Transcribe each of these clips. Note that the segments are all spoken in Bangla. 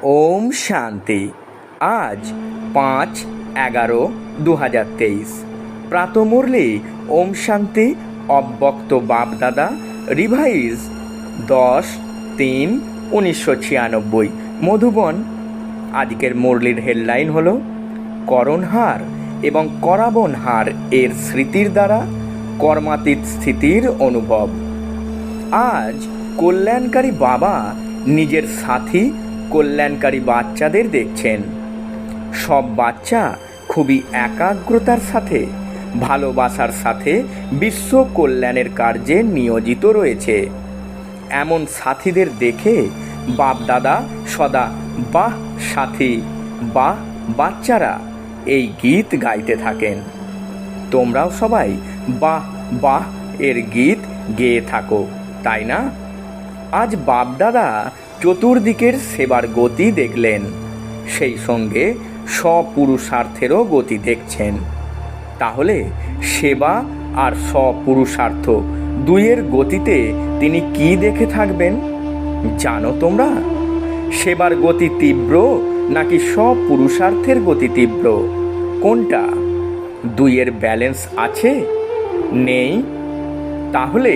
ওম শান্তি। আজ 5/11/2023 প্রাতঃমুরলি ওম শান্তি অব্যক্ত বাপদাদা রিভাইজ 10/3/1996 মধুবন। আজকের মুরলির হেডলাইন হলো করণহার এবং করাবনহার এর স্মৃতির দ্বারা কর্মাতীত স্থিতির অনুভব। আজ কল্যাণকারী বাবা নিজের সাথী কল্যাণকারী বাচ্চাদের দেখছেন। সব বাচ্চা খুবই একাগ্রতার সাথে ভালোবাসার সাথে বিশ্ব কল্যাণের কার্যে নিয়োজিত রয়েছে। এমন সাথীদের দেখে বাপদাদা সদা বাহ সাথী বাহ বাচ্চারা এই গীত গাইতে থাকেন। তোমরাও সবাই বাহ বাহ এর গীত গেয়ে থাকো, তাই না? আজ বাপদাদা চতুর্দিকের সেবার গতি দেখলেন, সেই সঙ্গে স্বপুরুষার্থেরও গতি দেখছেন। তাহলে সেবা আর স্বপুরুষার্থ দুইয়ের গতিতে তিনি কি দেখে থাকবেন জানো তোমরা? সেবার গতি তীব্র নাকি স্বপুরুষার্থের গতি তীব্র? কোনটা? দুইয়ের ব্যালেন্স আছে? নেই? তাহলে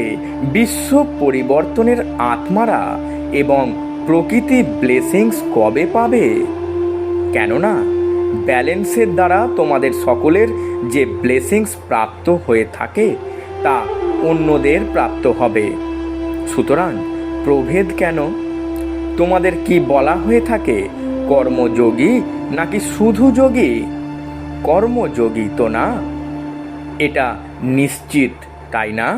বিশ্ব পরিবর্তনের আত্মারা এবং প্রকৃতি ব্লেসিংস কবে পাবে? কেননা ব্যালেন্সের দ্বারা তোমাদের সকলের যে ব্লেসিংস প্রাপ্ত হয়ে থাকে তা অন্যদের প্রাপ্ত হবে। সুতরাং প্রভেদ কেন? তোমাদের কি বলা হয়ে থাকে, কর্মযোগী নাকি শুধু যোগী? কর্মযোগী তো না, এটা নিশ্চিত, তাই না?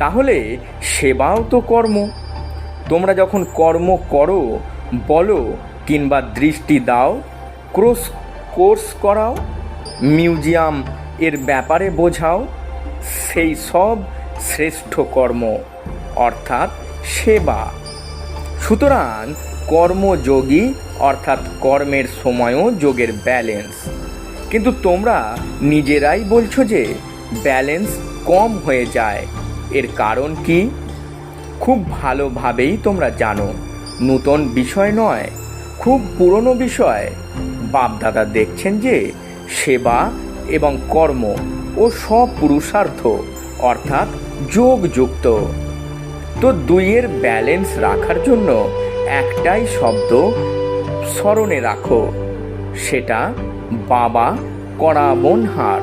তাহলে সেবাও তো কর্ম। তোমরা যখন কর্ম করো, বলো কিংবা দৃষ্টি দাও, কোর্স করাও, মিউজিয়াম এর ব্যাপারে বোঝাও, সেই সব শ্রেষ্ঠ কর্ম অর্থাৎ সেবা। সুতরাং কর্মযোগী অর্থাৎ কর্মের সময়ও যোগের ব্যালেন্স। কিন্তু তোমরা নিজেরাই বলছো যে ব্যালেন্স কম হয়ে যায়। এর কারণ কি? খুব ভালোভাবেই তোমরা জানো, নূতন বিষয় নয়, খুব পুরনো বিষয়। বাপদাদা দেখছেন যে সেবা এবং কর্ম ও স্বপুরুষার্থ অর্থাৎ যোগযুক্ত। তো দুইয়ের ব্যালেন্স রাখার জন্য একটাই শব্দ স্মরণে রাখো, সেটা বাবা করাবনহার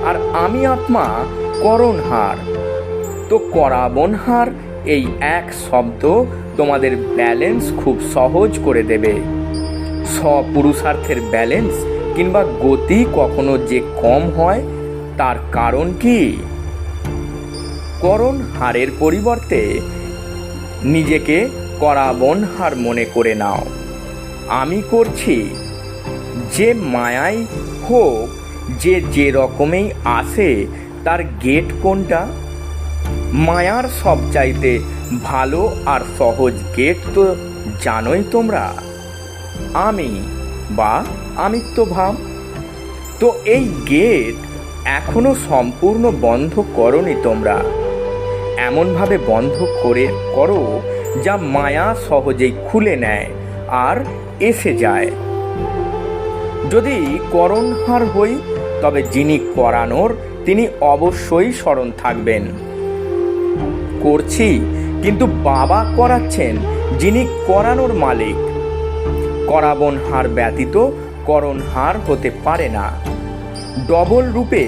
আর আমি আত্মা করণহার। তো করাবনহার এই এক শব্দ তোমাদের ব্যালেন্স খুব সহজ করে দেবে। স্বপুরুষার্থের ব্যালেন্স কিংবা গতি কখনো যে কম হয় তার কারণ কি? করণহারের পরিবর্তে নিজেকে করাবনহার মনে করে নাও। আমি করছি, যে মায়াই হোক, যে রকমেই আসে, তার গেট কোনটা? মায়ার সবচাইতে ভালো আর সহজ গেট তো জানোই তোমরা, আমি বা আমিত্ব ভাব। তো এই গেট এখনো সম্পূর্ণ বন্ধ করনি তোমরা। এমনভাবে বন্ধ করো যা মায়া সহজেই খুলে নেয় আর এসে যায়। যদি করণহার হই, তবে যিনি করানোর তিনি অবশ্যই স্মরণ থাকবেন। করছি, কিন্তু বাবা করাচ্ছেন, যিনি করানোর মালিক। করাবনহার ব্যতীত করণহার হতে পারে না। ডবল রূপে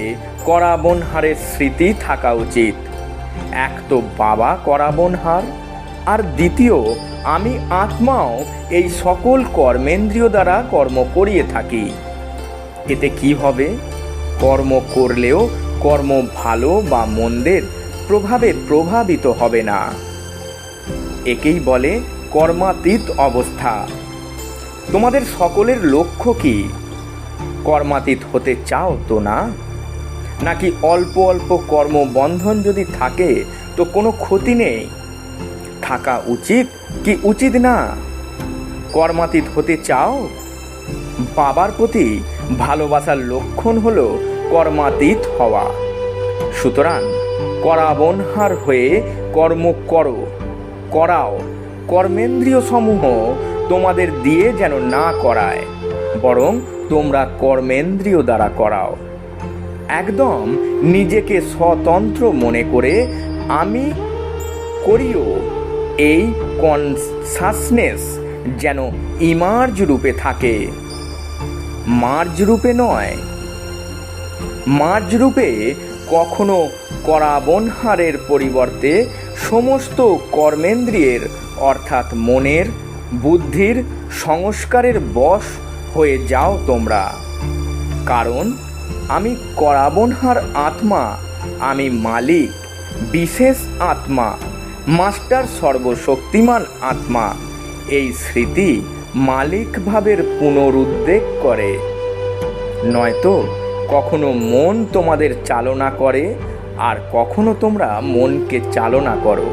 করাবনহারের স্মৃতি থাকা উচিত। এক তো বাবা করাবনহার, আর দ্বিতীয় আমি আত্মাও এই সকল কর্মেন্দ্রিয় দ্বারা কর্ম করিয়ে থাকি। এতে কি হবে? কর্ম করলেও কর্ম ভালো বা মন্দের প্রভাবে প্রভাবিত হবে না। একেই বলে কর্মাতীত অবস্থা। তোমাদের সকলের লক্ষ্য কি? কর্মাতীত হতে চাও তো না? নাকি অল্প অল্প কর্মবন্ধন যদি থাকে তো কোনো ক্ষতি নেই? থাকা উচিত কি উচিত না? কর্মাতীত হতে চাও? বাবার প্রতি ভালোবাসার লক্ষণ হলো কর্মাতীত হওয়া। সুতরাং করাবনহার হয়ে কর্ম করো, করাও। কর্মেন্দ্রিয় সমূহ তোমাদের দিয়ে যেন না করায়, বরং তোমরা কর্মেন্দ্রিয় দ্বারা করাও। একদম নিজেকে স্বতন্ত্র মনে করে আমি করিও, এই কনসাসনেস যেন ইমার্জ রূপে থাকে, মার্জ রূপে নয়। মার্জ রূপে কখনো করাবনহারের পরিবর্তে সমস্ত কর্মেন্দ্রিয়ের অর্থাৎ মনের, বুদ্ধির, সংস্কারের বশ হয়ে যাও তোমরা। কারণ আমি করাবনহার আত্মা, আমি মালিক, বিশেষ আত্মা, মাস্টার সর্বশক্তিমান আত্মা। এই স্মৃতি মালিক ভাবের পুনরুদ্বেগ করে, নয়তো কখনো মন তোমাদের চালনা করে আর কখনো তোমরা মনকে চালনা করো।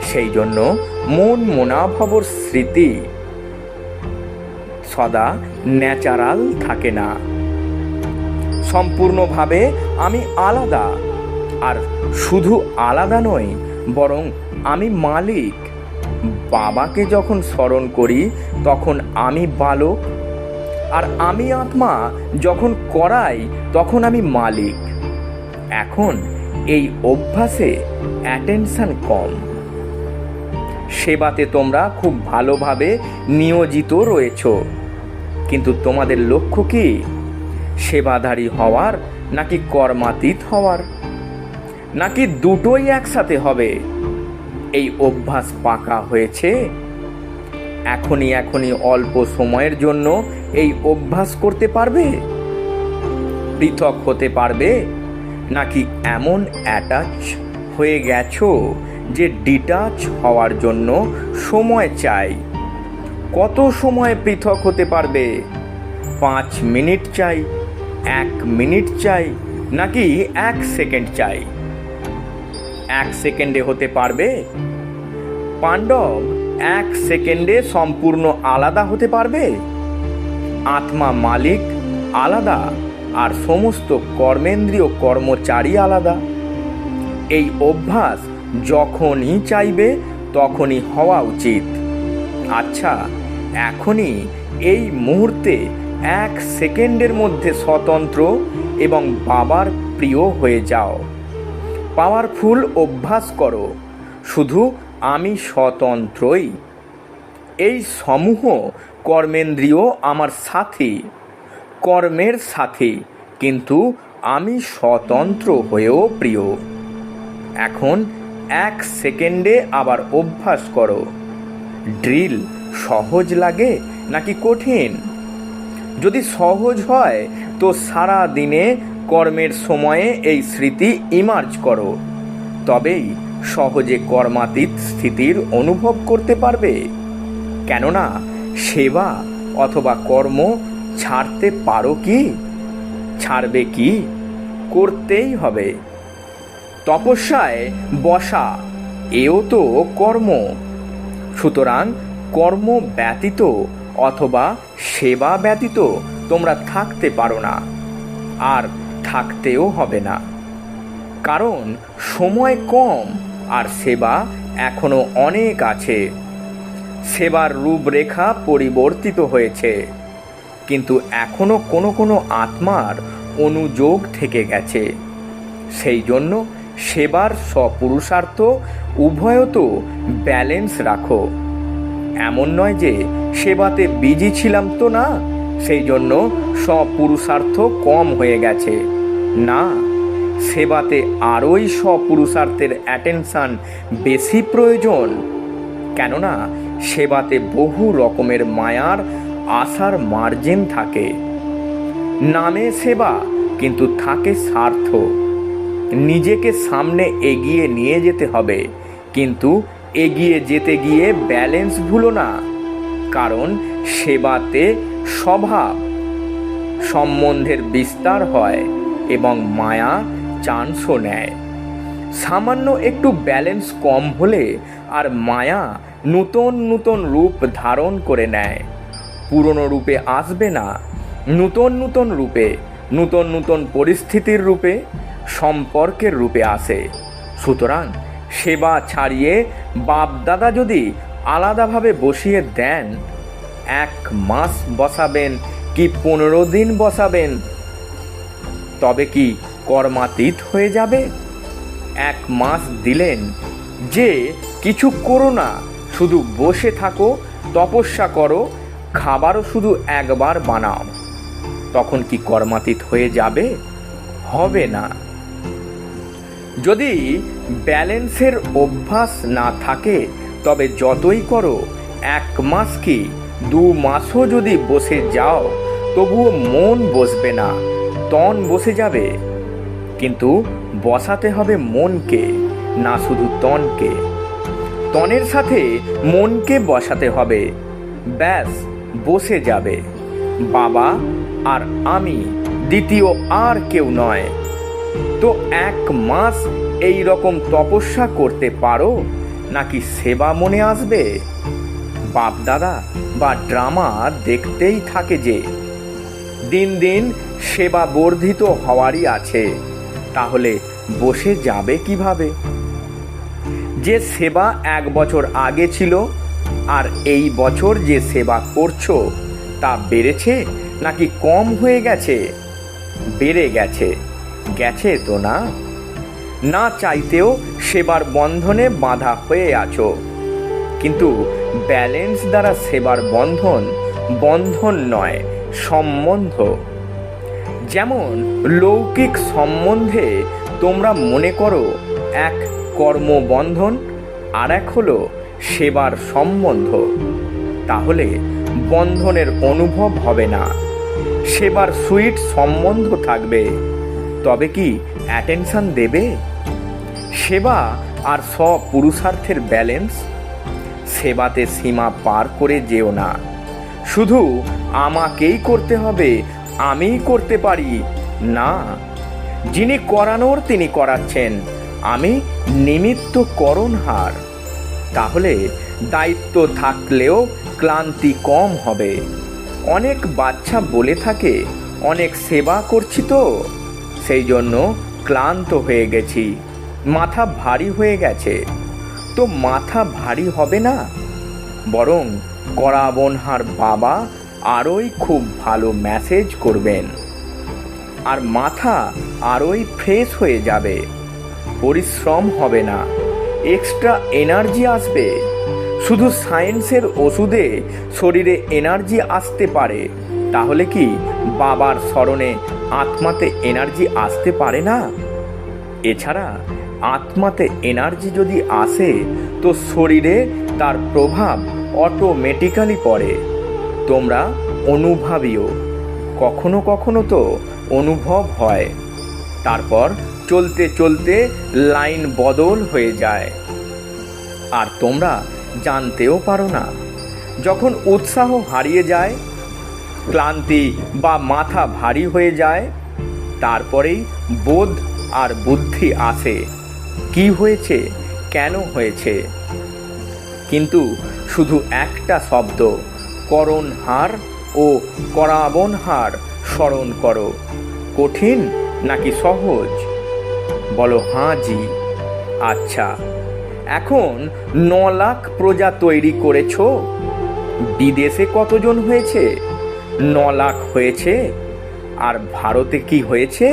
সেই জন্য মন মনাভাবর স্মৃতি সদা ন্যাচারাল থাকে না। সম্পূর্ণভাবে আমি আলাদা, আর শুধু আলাদা নই, বরং আমি মালিক। বাবাকে যখন স্মরণ করি তখন আমি বালক, আর আমি আত্মা যখন করাই তখন আমি মালিক। এখন এই অভ্যাসে অ্যাটেনশন কম। সেবাতে তোমরা খুব ভালোভাবে নিয়োজিত রয়েছ, কিন্তু তোমাদের লক্ষ্য কি? সেবাধারী হওয়ার নাকি কর্মাতীত হওয়ার, নাকি দুটোই একসাথে হবে? এই অভ্যাস পাকা হয়েছে? এখনই অল্প সময়ের জন্য এই অভ্যাস করতে পারবে? পৃথক হতে পারবে, নাকি এমন অ্যাটাচ হয়ে গেছো যে ডিটাচ হওয়ার জন্য সময় চাই? কত সময় পৃথক হতে পারবে? 5 মিনিট চাই, 1 মিনিট চাই, নাকি 1 সেকেন্ড চাই? 1 সেকেন্ডে হতে পারবে? পাণ্ডব 1 সেকেন্ডে সম্পূর্ণ আলাদা হতে পারবে? আত্মা মালিক আলাদা, আর সমস্ত কর্মেন্দ্রীয় কর্মচারী আলাদা। এই অভ্যাস যখনই চাইবে তখনই হওয়া উচিত। আচ্ছা, এখনই এই মুহূর্তে 1 সেকেন্ডের মধ্যে স্বতন্ত্র এবং বাবার প্রিয় হয়ে যাও। পাওয়ারফুল অভ্যাস করো, শুধু আমি স্বতন্ত্রই। এই সমূহ কর্মেন্দ্রিয় আমার সাথী, কর্মের সাথী, কিন্তু আমি স্বতন্ত্র হয়েও প্রিয়। এখন 1 সেকেন্ডে আবার অভ্যাস করো। ড্রিল সহজ লাগে নাকি কঠিন? যদি সহজ হয় তো সারা দিনে কর্মের সময়ে এই স্মৃতি ইমার্জ করো, তবেই সহজে কর্মাতীত স্থিতির অনুভব করতে পারবে। কেননা সেবা অথবা কর্ম ছাড়তে পারো কি? ছাড়বে কি? করতেই হবে। তপস্যায় বসা, এও তো কর্ম। সুতরাং কর্ম ব্যতীত অথবা সেবা ব্যতীত তোমরা থাকতে পারো না, আর থাকতেও হবে না। কারণ সময় কম আর সেবা এখনো অনেক আছে। সেবার রূপরেখা পরিবর্তিত হয়েছে, কিন্তু এখনো কোনো আত্মার অনুযোগ থেকে গেছে। সেই জন্য সেবার স্বপুরুষার্থ উভয় তো ব্যালেন্স রাখো। এমন নয় যে সেবাতে বিজি ছিলাম তো না, সেই জন্য স্বপুরুষার্থ কম হয়ে গেছে। না, সেবাতে আরোই স্বপুরুষার্থের অ্যাটেনশন বেশি প্রয়োজন। কেননা সেবাতে বহু রকমের মায়ার আশার মার্জিন থাকে। নামে সেবা, কিন্তু থাকে স্বার্থ। নিজেকে সামনে এগিয়ে নিয়ে যেতে হবে, কিন্তু এগিয়ে যেতে গিয়ে ব্যালেন্স ভুলো না। কারণ সেবাতে স্বভাব সম্বন্ধের বিস্তার হয় এবং মায়া চান্সও নেয়। সামান্য একটু ব্যালেন্স কম হলে আর মায়া নূতন রূপ ধারণ করে নেয়। পুরনো রূপে আসবে না, নূতন রূপে, নূতন পরিস্থিতির রূপে, সম্পর্কের রূপে আসে। সুতরাং সেবা ছাড়িয়ে বাপ দাদা যদি আলাদাভাবে বসিয়ে দেন 1 মাস বসাবেন কি 15 দিন বসাবেন? তবে কি কর্মাতীত হয়ে যাবে? 1 মাস দিলেন যে কিছু করো না, শুধু বসে থাকো, তপস্যা করো, খাবারও শুধু একবার বানাও, তখন কি কর্মাতীত হয়ে যাবে? হবে না। যদি ব্যালেন্সের অভ্যাস না থাকে তবে যতই করো, 1 মাস কি 2 মাসও যদি বসে যাও তবুও মন বসবে না, তন বসে যাবে। কিন্তু বসাতে হবে মনকে, না শুধু তনকে। তনের সাথে মনকে বসাতে হবে, ব্যাস বসে যাবে। বাবা আর আমি, দ্বিতীয় আর কেউ নয়। তো 1 মাস এই রকম তপস্যা করতে পারো, নাকি সেবা মনে আসবে? বাপ দাদা বা ড্রামা দেখতেই থাকে যে দিন দিন সেবা বর্ধিত হওয়ারই আছে, তাহলে বসে যাবে কিভাবে? যে সেবা 1 বছর আগে ছিল আর এই বছর যে সেবা করছো তা বেড়েছে নাকি কম হয়ে গেছে? বেড়ে গেছে, গেছে তো না? না চাইতেও সেবার বন্ধনে বাঁধা হয়ে আছো। কিন্তু ব্যালেন্স দ্বারা সেবার বন্ধন বন্ধন নয়, সম্বন্ধ। যেমন লৌকিক সম্বন্ধে তোমরা মনে করো এক কর্মবন্ধন আর এক হলো সেবার সম্বন্ধ, তাহলে বন্ধনের অনুভব হবে না, সেবার সুইট সম্বন্ধ থাকবে। তবে কি অ্যাটেনশন দেবে? সেবা আর স্বপুরুষার্থের ব্যালেন্স। সেবাতে সীমা পার করে যেও না, শুধু আমাকেই করতে হবে, আমিই করতে পারি না। যিনি করানোর তিনি করাচ্ছেন, আমি নিমিত্ত করণহার। তাহলে দায়িত্ব থাকলেও ক্লান্তি কম হবে। অনেক বাচ্চা বলে থাকে অনেক সেবা করছি তো সেই জন্য ক্লান্ত হয়ে গেছি, মাথা ভারী হয়ে গেছে। তো মাথা ভারী হবে না, বরং করাবনহার বাবা আরোই খুব ভালো মেসেজ করবেন, আর মাথা আরোই ফ্রেশ হয়ে যাবে। পরিশ্রম হবে না, এক্সট্রা এনার্জি আসবে। শুধু সায়েন্সের ওষুধে শরীরে এনার্জি আসতে পারে, তাহলে কি বাবার স্মরণে আত্মাতে এনার্জি আসতে পারে না? এছাড়া আত্মাতে এনার্জি যদি আসে তো শরীরে তার প্রভাব অটোমেটিক্যালি পড়ে। তোমরা অনুভবীও, কখনো কখনো তো অনুভব হয়, তারপর চলতে চলতে লাইন বদল হয়ে যায়, আর তোমরা জানতেও পারো না। যখন উৎসাহ হারিয়ে যায়, ক্লান্তি বা মাথা ভারী হয়ে যায়, তারপরেই বোধ আর বুদ্ধি আসে, কি হয়েছে, কেন হয়েছে। কিন্তু শুধু একটা শব্দ করণহার ও করাবনহার স্মরণ করো, কঠিন নাকি সহজ? বলো হাঁ জি। আচ্ছা, এখন 9 লাখ প্রজা তৈরি করেছ, বিদেশে কতজন হয়েছে? 9 লাখ হয়েছে। আর ভারতে কি হয়েছে?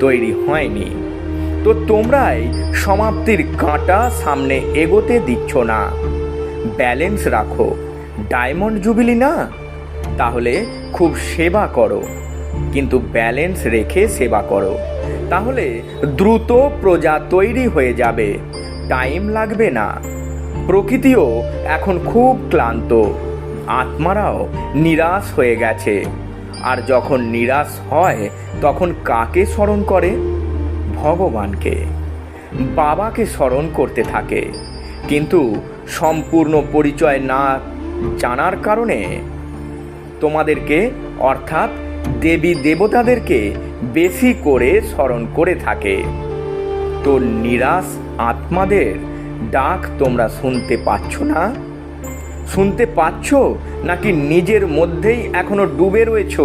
তৈরি হয়নি। তো তোমরাই সমাপ্তির কাঁটা সামনে এগোতে দিচ্ছ না। ব্যালেন্স রাখো, ডায়মন্ড জুবিলি না? তাহলে খুব সেবা করো, কিন্তু ব্যালেন্স রেখে সেবা করো, তাহলে দ্রুত প্রজা তৈরি হয়ে যাবে, টাইম লাগবে না। প্রকৃতিও এখন খুব ক্লান্ত, আত্মারাও নিরাশ হয়ে গেছে। আর যখন নিরাশ হয় তখন কাকে স্মরণ করে? ভগবানকে, বাবাকে স্মরণ করতে থাকে। কিন্তু সম্পূর্ণ পরিচয় না জানার কারণে তোমাদেরকে অর্থাৎ দেবী দেবতাদেরকে বেশি করে স্মরণ করে থাকে। তো নিরাশ আত্মাদের ডাক তোমরা শুনতে পাচ্ছ না? শুনতে পাচ্ছ নাকি নিজের মধ্যেই এখনো ডুবে রয়েছ?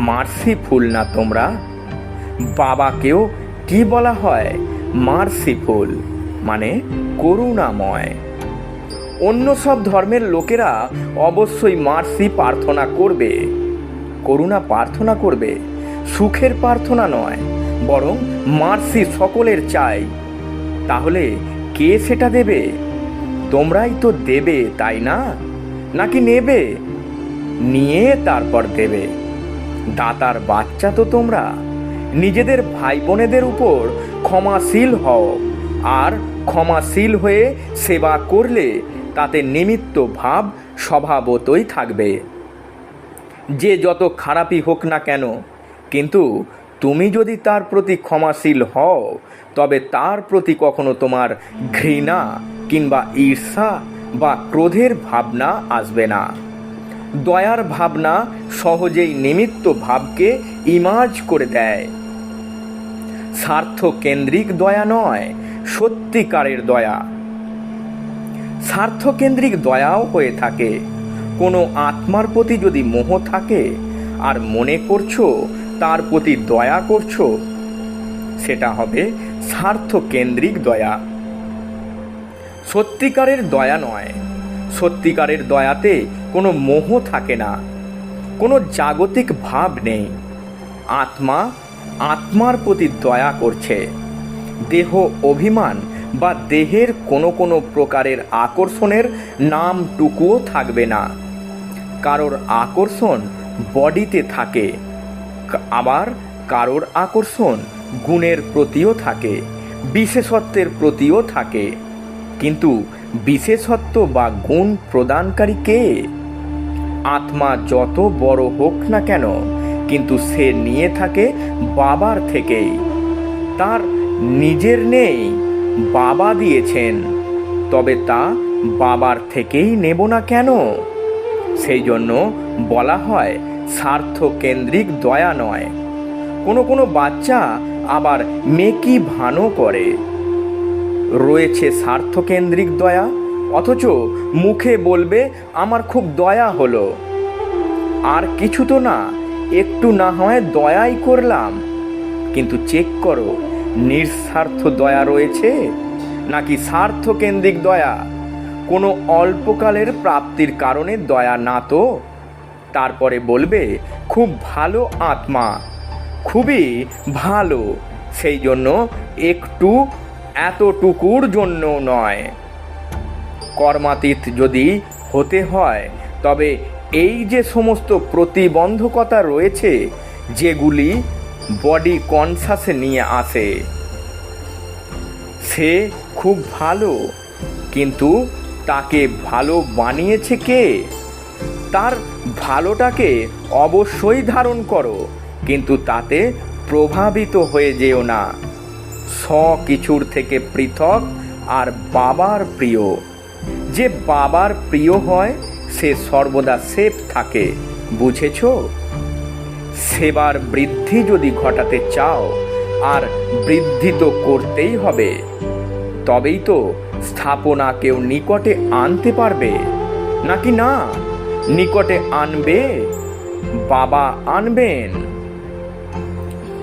মার্সিফুল না তোমরা? বাবাকেও কি বলা হয়? মার্সিফুল, মানে করুণাময়। অন্য সব ধর্মের লোকেরা অবশ্যই মার্সি প্রার্থনা করবে, করুণা প্রার্থনা করবে, সুখের প্রার্থনা নয়, বরং মার্সি সকলের চাই। তাহলে কে সেটা দেবে? তোমরাই তো দেবে, তাই না? নাকি নেবে, নিয়ে তারপর দেবে? দাতার বাচ্চা তো তোমরা। নিজেদের ভাই বোনেদের উপর ক্ষমাশীল হও, আর ক্ষমাশীল হয়ে সেবা করলে তাতে নিমিত্ত ভাব স্বভাবতই থাকবে। যে যত খারাপই হোক না কেন, কিন্তু তুমি যদি তার প্রতি ক্ষমাশীল হও, তবে তার প্রতি কখনো তোমার ঘৃণা কিংবা ঈর্ষা বা ক্রোধের ভাবনা আসবে না। দয়ার ভাবনা সহজেই নিমিত্ত ভাবকে ইমাজ করে দেয়। স্বার্থকেন্দ্রিক দয়া নয়, সত্যিকারের দয়া। স্বার্থকেন্দ্রিক দয়াও হয়ে থাকে। কোনো আত্মার প্রতি যদি মোহ থাকে আর মনে করছো তার প্রতি দয়া করছো, সেটা হবে স্বার্থকেন্দ্রিক দয়া। সত্যিকারের দয়া নয়। সত্যিকারের দয়াতে কোনো মোহ থাকে না, কোনো জাগতিক ভাব নেই। আত্মা আত্মার প্রতি দয়া করছে। দেহ অভিমান বা দেহের কোনো কোনো প্রকারের আকর্ষণের নামটুকুও থাকবে না। কারোর আকর্ষণ বডিতে থাকে, আবার কারোর আকর্ষণ গুণের প্রতিও থাকে, বিশেষত্বের প্রতিও থাকে। কিন্তু বিশেষত্ব বা গুণ প্রদানকারী কে? আত্মা যত বড় হোক না কেন, কিন্তু সে নিয়ে থাকে বাবার থেকেই। তার নিজের নেই, বাবা দিয়েছেন, তবে তা বাবার থেকেই নেব না কেন? সেই জন্য বলা হয় স্বার্থকেন্দ্রিক দয়া নয়। কোনো কোনো বাচ্চা আবার মেকি ভানও করে। রয়েছে স্বার্থকেন্দ্রিক দয়া, অথচ মুখে বলবে আমার খুব দয়া হলো। আর কিছু তো না, একটু না হয় দয়াই করলাম। কিন্তু চেক করো, নিঃস্বার্থ দয়া রয়েছে নাকি স্বার্থকেন্দ্রিক দয়া? কোনো অল্পকালের প্রাপ্তির কারণে দয়া না তো? তারপরে বলবে খুব ভালো আত্মা, খুবই ভালো, সেই জন্য একটু এতটুকুর জন্য নয়। কর্মাতীত যদি হতে হয়, তবে এই যে সমস্ত প্রতিবন্ধকতা রয়েছে, যেগুলি বডি কনসাসে নিয়ে আসে, সে খুব ভালো, কিন্তু তাকে ভালো বানিয়েছে কে? তার ভালোটাকে অবশ্যই ধারণ করো, কিন্তু তাতে প্রভাবিত হয়ে যেও না। কিছুর থেকে পৃথক আর বাবার প্রিয়। যে বাবার প্রিয় হয় সে সর্বদা সেফ থাকে, বুঝেছ? সেবার বৃদ্ধি যদি ঘটাতে চাও, আর বৃদ্ধি তো করতেই হবে, তবেই তো স্থাপনা কেউ নিকটে আনতে পারবে, নাকি না? নিকটে আনবে বাবা, আনবেন।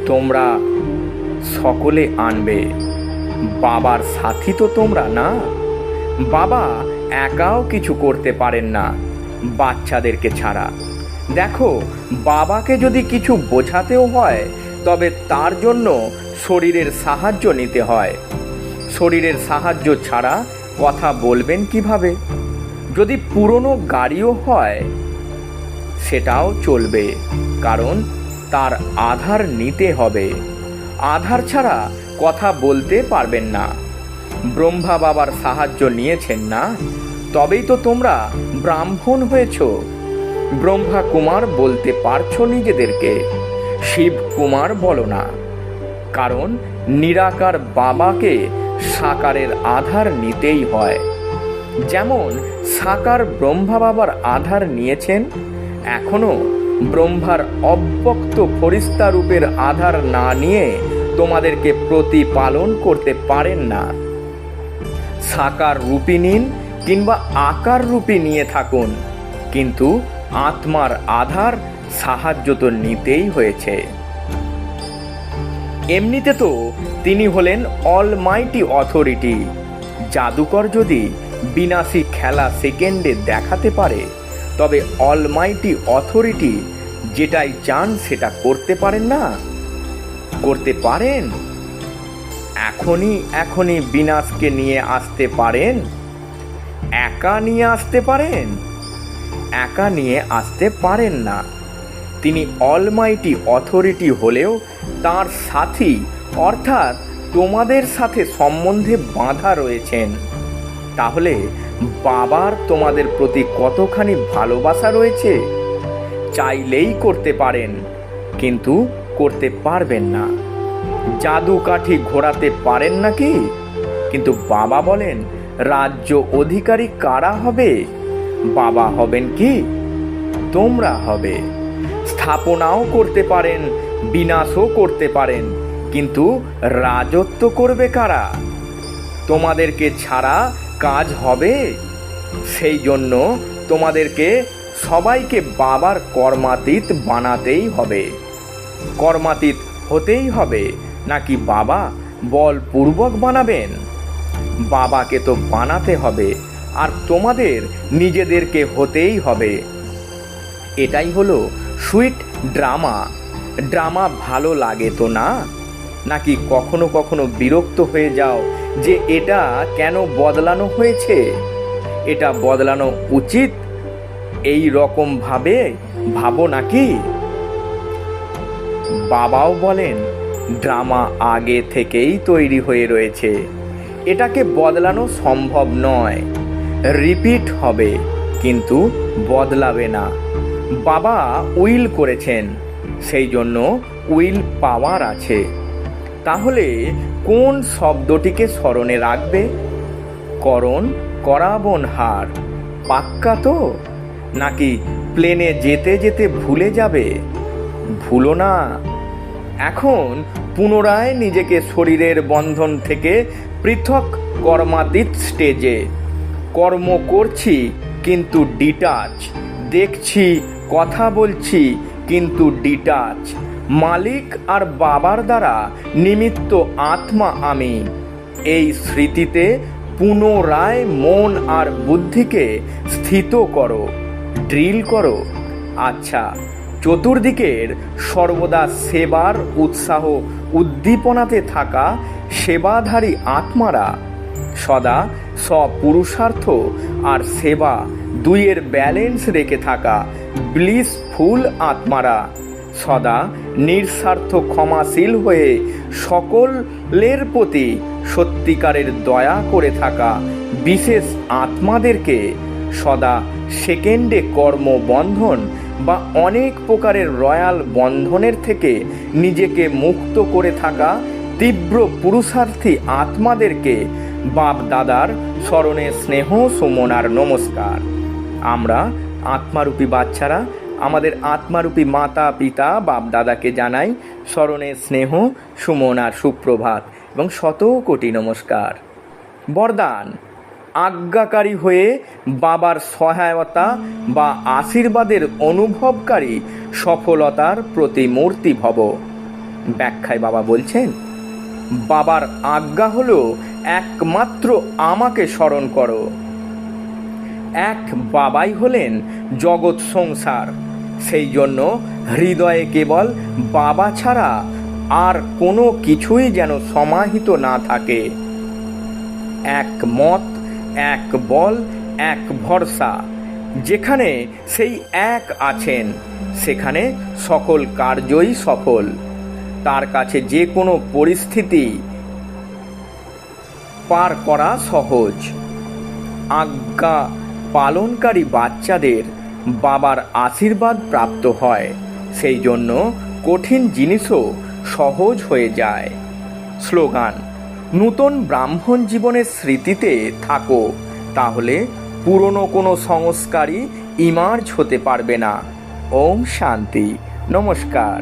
তোমরা সকলে আনবে। বাবার সাথী তো তোমরা, না? বাবা একাও কিছু করতে পারেন না বাচ্চাদেরকে ছাড়া। দেখো, বাবাকে যদি কিছু বোঝাতেও হয়, তবে তার জন্য শরীরের সাহায্য নিতে হয়। শরীরের সাহায্য ছাড়া কথা বলবেন কিভাবে? যদি পুরনো গাড়িও হয়, সেটাও চলবে, কারণ তার আধার নিতে হবে। আধার ছাড়া কথা বলতে পারবেন না। ব্রহ্মা বাবার সাহায্য নিয়েছেন না, তবেই তো তোমরা ব্রাহ্মণ হয়েছ। ব্রহ্মা কুমার বলতে পারছো নিজেদেরকে, শিব কুমার বলো না। কারণ নিরাকার বাবাকে সাকারের আধার নিতেই হয়। যেমন সাকার ব্রহ্মা বাবার আধার নিয়েছেন, এখনো ব্রহ্মার অব্যক্ত ফরিস্তা রূপের আধার না নিয়ে তোমাদেরকে প্রতিপালন করতে পারেন না। সাকার রূপী নিন কিংবা আকার রূপী নিয়ে থাকুন, কিন্তু আত্মার আধার সাহায্য তো নিতেই হয়েছে। এমনিতে তো তিনি হলেন অলমাইটি অথরিটি। জাদুকর যদি বিনাশী খেলা সেকেন্ডে দেখাতে পারে, তবে অলমাইটি অথরিটি যেটাই চান সেটা করতে পারেন না? করতে পারেন? এখনই বিনাশকে নিয়ে আসতে পারেন? একা নিয়ে আসতে পারেন? একা নিয়ে আসতে পারেন না। তিনি অলমাইটি অথরিটি হলেও তার সাথী অর্থাৎ তোমাদের সাথে সম্বন্ধে বাঁধা রয়েছেন। তাহলে বাবার তোমাদের প্রতি কতখানি ভালোবাসা রয়েছে? চাইলেই করতে পারেন, কিন্তু করতে পারবেন না। জাদু কাঠি ঘোরাতে পারেন নাকি? কিন্তু বাবা বলেন রাজ্য অধিকারী কারা হবে? বাবা হবেন কি? তোমরা হবে। স্থাপনাও করতে পারেন, বিনাশও করতে পারেন, কিন্তু রাজত্ব করবে কারা? তোমাদেরকে ছাড়া কাজ হবে? সেই জন্য তোমাদেরকে সবাইকে বাবার কর্মাতীত বানাতেই হবে। কর্মাতীত হতেই হবে, নাকি বাবা বলপূর্বক বানাবেন? বাবাকে তো বানাতে হবে, আর তোমাদের নিজেদেরকে হতেই হবে। এটাই হলো সুইট ড্রামা। ড্রামা ভালো লাগে তো না? নাকি কখনো কখনো বিরক্ত হয়ে যাও যে এটা কেন বদলানো হয়েছে, এটা বদলানো উচিত, এই রকম ভাবো নাকি? বাবাও বলেন ড্রামা আগে থেকেই তৈরি হয়ে রয়েছে, এটাকে বদলানো সম্ভব নয়। রিপিট হবে কিন্তু বদলাবে না। বাবা উইল করেছেন, সেই জন্য উইল পাওয়ার আছে। তাহলে কোন শব্দটিকে স্মরণে রাখবে? করণ করাবন হার, পাক্কা তো? নাকি প্লেনে যেতে যেতে ভুলে যাবে? ভুলো না। এখন পুনরায় নিজেকে শরীরের বন্ধন থেকে পৃথক কর্মাতীত স্টেজে। কর্ম করছি কিন্তু ডিটাচ, দেখছি কথা বলছি কিন্তু ডিটাচ। মালিক আর বাবার দ্বারা নিমিত্ত আত্মা আমি। এই স্মৃতিতে পুনরায় মন আর বুদ্ধিকে স্থিত করো, ড্রিল করো। আচ্ছা, চতুর্দিকের সর্বদা সেবার উৎসাহ উদ্দীপনাতে থাকা সেবাধারী আত্মারা, সদা স্বপুরুষার্থ আর সেবা দুইয়ের ব্যালেন্স রেখে থাকা ব্লিসফুল আত্মারা, সদা নিঃস্বার্থ ক্ষমাশীল হয়ে সকলের প্রতি সত্যিকারের দয়া করে থাকা বিশেষ আত্মাদেরকে, সদা সেকেন্ডে কর্মবন্ধন বা অনেক প্রকারের রয়্যাল বন্ধনের থেকে নিজেকে মুক্ত করে থাকা তীব্র পুরুষার্থী আত্মাদেরকে বাপ দাদার স্মরণে স্নেহ সুমন আর নমস্কার। আমরা আত্মারূপী বাচ্চারা আমাদের আত্মারূপী মাতা পিতা বাপ দাদাকে জানাই স্মরণে স্নেহ সুমন আর সুপ্রভাত এবং শত কোটি নমস্কার। বরদান, আজ্ঞাকারী হয়ে বাবার সহায়তা বা আশীর্বাদের অনুভবকারী সফলতার প্রতিমূর্তি ভব। ব্যাখ্যায় বাবা বলছেন, বাবার আজ্ঞা হলো একমাত্র আমাকে স্মরণ করো। এক বাবাই হলেন জগৎ সংসার, সেই জন্য হৃদয়ে কেবল বাবা ছাড়া আর কোনো কিছুই যেন সমাহিত না থাকে। এক মত, এক বল, এক ভরসা। যেখানে সেই এক আছেন সেখানে সকল কার্যই সফল। তার কাছে যে কোনো পরিস্থিতি পার করা সহজ। আজ্ঞা পালনকারী বাচ্চাদের বাবার আশীর্বাদ প্রাপ্ত হয়, সেই জন্য কঠিন জিনিসও সহজ হয়ে যায়। স্লোগান, নূতন ব্রাহ্মণ জীবনের স্মৃতিতে থাকো, তাহলে পুরনো কোনো সংস্কারই ইমার্জ হতে পারবে না। ওম শান্তি, নমস্কার।